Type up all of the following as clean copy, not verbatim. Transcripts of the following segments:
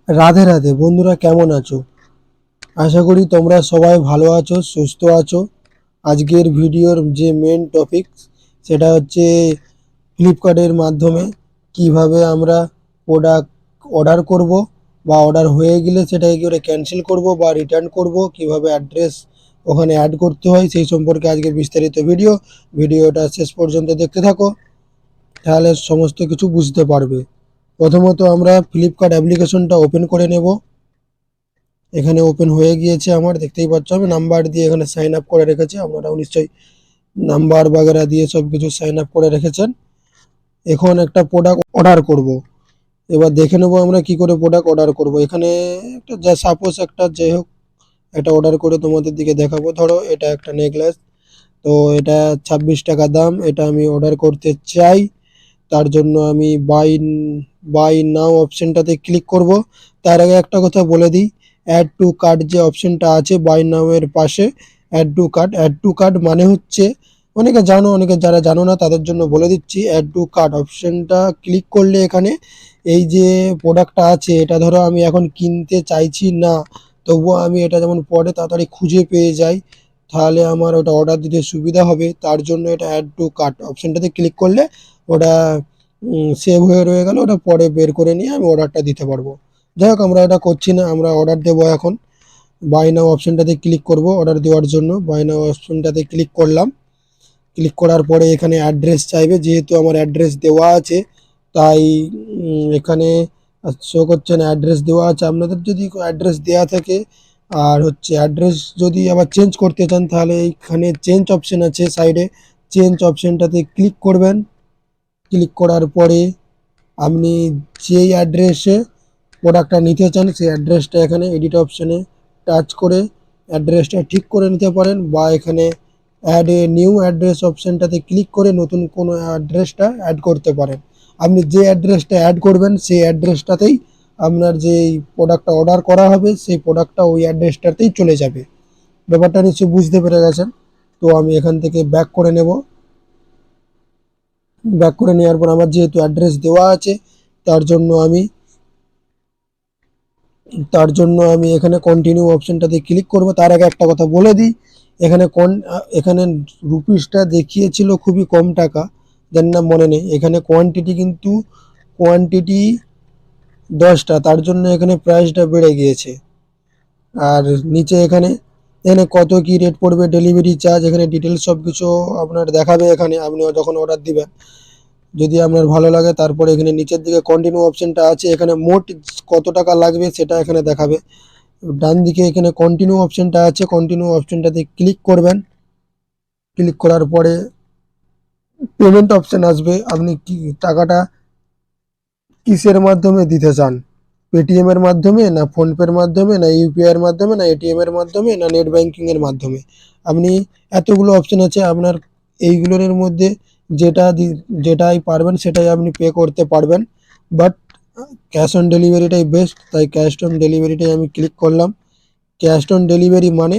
রাধে রাধে বন্ধুরা, কেমন আছো? আশা করি তোমরা সবাই ভালো আছো, সুস্থ আছো। আজকের ভিডিওর যে মেন টপিক সেটা হচ্ছে ফ্লিপকার্টের মাধ্যমে কিভাবে আমরা প্রোডাক্ট অর্ডার করব, বা অর্ডার হয়ে গেলে সেটাকে কি করে ক্যান্সেল করব বা রিটার্ন করব, কিভাবে অ্যাড্রেস ওখানে অ্যাড করতে হয় সেই সম্পর্কে আজকে বিস্তারিত ভিডিওটা শেষ পর্যন্ত দেখতে থাকো, তাহলে সমস্ত কিছু বুঝতে পারবে। প্রথমত আমরা ফ্লিপকার্ট অ্যাপ্লিকেশনটা ওপেন করে নেব। এখানে ওপেন হয়ে গিয়েছে আমার, দেখতেই পাচ্ছ আমি নাম্বার দিয়ে এখানে সাইন আপ করে রেখেছি। আপনারাও নিশ্চয়ই নাম্বার বাগেরা দিয়ে সবকিছু সাইন আপ করে রেখেছেন। এখন একটা প্রোডাক্ট অর্ডার করব। এবার দেখে নেবো আমরা কি করে প্রোডাক্ট অর্ডার করব। এখানে একটা যা সাপোজ একটা যাই হোক একটা অর্ডার করে তোমাদের দিকে দেখাবো। ধরো এটা একটা নেকলেস, তো এটা 26 টাকা দাম, এটা আমি অর্ডার করতে চাই। তার জন্য আমি বাই নাও অপশনটাতে ক্লিক করব। তার আগে একটা কথা বলে দিই, অ্যাড টু কার্ট যে অপশনটা আছে বাই নাও এর পাশে, অ্যাড টু কার্ট মানে হচ্ছে, অনেকে জানো অনেকে যারা জানো না তাদের জন্য বলে দিচ্ছি। অ্যাড টু কার্ট অপশনটা ক্লিক করলে এখানে এই যে প্রোডাক্টটা আছে, এটা ধরো আমি এখন কিনতে চাইছি না, তবুও আমি এটা যেমন পরে তাড়াতাড়ি খুঁজে পেয়ে যাই, তাহলে আমার ওটা অর্ডার দিতে সুবিধা হবে। তার জন্য এটা অ্যাড টু কার্ট অপশনটাতে ক্লিক করলে ওটা সেভ হয়ে রয়ে গেল, ওটা পরে বের করে নিয়ে আমি অর্ডারটা দিতে পারবো। যাই হোক আমরা এটা করছি না, আমরা অর্ডার দেবো এখন। বাই নাও অপশনটাতে ক্লিক করব অর্ডার দেওয়ার জন্য। বাই নাও অপশনটাতে ক্লিক করলাম। ক্লিক করার পরে এখানে অ্যাড্রেস চাইবে, যেহেতু আমার অ্যাড্রেস দেওয়া আছে তাই এখানে শো করছে না অ্যাড্রেস দেওয়া আছে। আপনাদের যদি অ্যাড্রেস দেওয়া থাকে আর হচ্ছে অ্যাড্রেস যদি আবার চেঞ্জ করতে চান, তাহলে এইখানে চেঞ্জ অপশন আছে সাইডে, চেঞ্জ অপশনটাতে ক্লিক করবেন। ক্লিক করার পরে আপনি যেই অ্যাড্রেসে প্রোডাক্টটা নিতে চান সেই অ্যাড্রেসটা এখানে এডিট অপশনে টাচ করে অ্যাড্রেসটা ঠিক করে নিতে পারেন, বা এখানে অ্যাড এ নিউ অ্যাড্রেস অপশনটাতে ক্লিক করে নতুন কোনো অ্যাড্রেসটা অ্যাড করতে পারেন। আপনি যে অ্যাড্রেসটা অ্যাড করবেন সেই অ্যাড্রেসটাতেই আপনার যে প্রোডাক্টটা অর্ডার করা হবে সেই প্রোডাক্টটা ওই অ্যাড্রেসটাতেই চলে যাবে। ব্যাপারটা নিশ্চয়ই বুঝতে পেরে গেছেন। তো আমি এখান থেকে ব্যাক করে নেব। ব্যাক করে নেওয়ার পর আমার যেহেতু অ্যাড্রেস দেওয়া আছে, তার জন্য আমি এখানে কন্টিনিউ অপশনটাতে ক্লিক করব। তার আগে একটা কথা বলে দিই, এখানে রুপিসটা দেখিয়েছিল খুবই কম টাকা, জানি না মনে নেই। এখানে কোয়ান্টিটি 10টা, তার জন্য এখানে প্রাইসটা বেড়ে গিয়েছে। আর নিচে এখানে এখানে কত কি রেট পড়বে, ডেলিভারি চার্জ, এখানে ডিটেলস সব কিছু আপনার দেখাবে। এখানে আপনি যখন অর্ডার দিবেন, যদি আপনার ভালো লাগে, তারপরে এখানে নিচের দিকে কন্টিনিউ অপশনটা আছে, এখানে মোট কত টাকা লাগবে সেটা এখানে দেখাবে। ডান দিকে এখানে কন্টিনিউ অপশনটা আছে, কন্টিনিউ অপশনটাতে ক্লিক করবেন। ক্লিক করার পরে পেমেন্ট অপশন আসবে, আপনি কি টাকাটা কিসের মাধ্যমে দিতে চান, পেটিএম এর মাধ্যমে না ফোনপের মাধ্যমে না ইউপিআই এর মাধ্যমে না এটিএম এর মাধ্যমে না নেট ব্যাংকিং এর মাধ্যমে। আপনি এতগুলো অপশন আছে, আপনার এইগুলোর মধ্যে যেটাই পারবেন সেটাই আপনি পে করতে পারবেন। বাট ক্যাশ অন ডেলিভারিটাই বেস্ট, তাই ক্যাশ অন ডেলিভারিটাই আমি ক্লিক করলাম। ক্যাশ অন ডেলিভারি মানে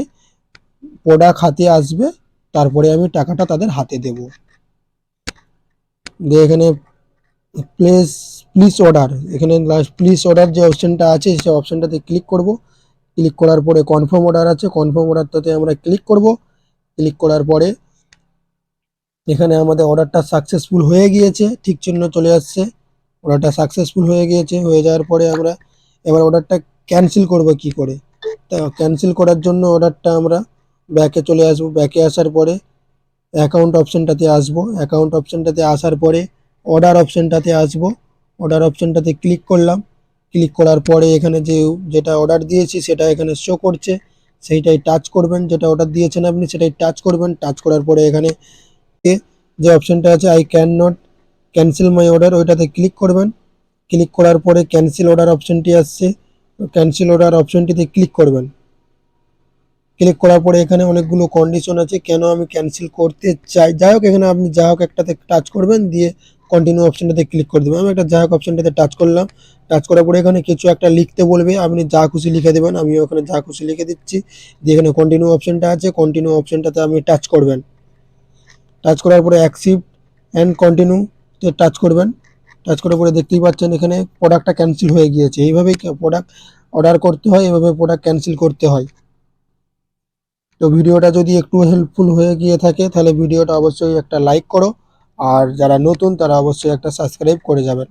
প্রোডাক্ট হাতে আসবে, তারপরে আমি টাকাটা তাদের হাতে দেব। দিয়ে এখানে প্লেস প্লিজ অর্ডার, এখানে লাস্ট প্লিজ অর্ডার যে অপশনটা আছে সেই অপশনটাতে ক্লিক করব। ক্লিক করার পরে কনফার্ম অর্ডার আছে, কনফার্ম অর্ডারটাতে আমরা ক্লিক করব। ক্লিক করার পরে এখানে আমাদের অর্ডারটা সাকসেসফুল হয়ে গিয়েছে, ঠিক চিহ্ন চলে আসছে। অর্ডারটা সাকসেসফুল হয়ে গিয়েছে, হয়ে যাওয়ার পরে আমরা এবার অর্ডারটা ক্যান্সেল করব কি করে। তা ক্যান্সেল করার জন্য অর্ডারটা আমরা ব্যাকে চলে আসবো। ব্যাকে আসার পরে অ্যাকাউন্ট অপশনটাতে আসবো। অ্যাকাউন্ট অপশনটাতে আসার পরে অর্ডার অপশনটাতে আসবো। অর্ডার অপশনটাতে ক্লিক করলাম। ক্লিক করার পরে এখানে যেটা অর্ডার দিয়েছি সেটা এখানে শো করছে, সেইটাই টাচ করবেন। যেটা অর্ডার দিয়েছেন আপনি সেটাই টাচ করবেন। টাচ করার পরে এখানে যে অপশনটা আছে I can not cancel my order, ওইটাতে ক্লিক করবেন। ক্লিক করার পরে ক্যান্সেল অর্ডার অপশনটি আসছে, ক্যান্সেল অর্ডার অপশনটিতে ক্লিক করবেন। ক্লিক করার পরে এখানে অনেকগুলো কন্ডিশন আছে কেন আমি ক্যান্সেল করতে চাই। যাই হোক এখানে আপনি যা হোক একটাতে টাচ করবেন, দিয়ে কন্টিনিউ অপশনটাতে ক্লিক করে দেবেন। আমি একটা যা হোক অপশনটাতে টাচ করলাম। টাচ করার পরে এখানে কিছু একটা লিখতে বলবে, আপনি যা খুশি লিখে দেবেন। আমিও ওখানে যা খুশি লিখে দিচ্ছি। দিয়ে এখানে কন্টিনিউ অপশনটা আছে, কন্টিনিউ অপশনটাতে আপনি টাচ করবেন। টাচ করার পরে অ্যাকসেপ্ট অ্যান্ড কন্টিনিউ তে টাচ করবেন। টাচ করার পরে দেখতেই পাচ্ছেন এখানে প্রোডাক্টটা ক্যান্সেল হয়ে গিয়েছে। এইভাবেই প্রোডাক্ট অর্ডার করতে হয়, এভাবে প্রোডাক্ট ক্যান্সেল করতে হয়। তো ভিডিওটা যদি একটু হেল্পফুল হয়ে গিয়ে থাকে তাহলে ভিডিওটা অবশ্যই একটা লাইক করো, আর যারা নতুন তারা অবশ্যই একটা সাবস্ক্রাইব করে যাবেন।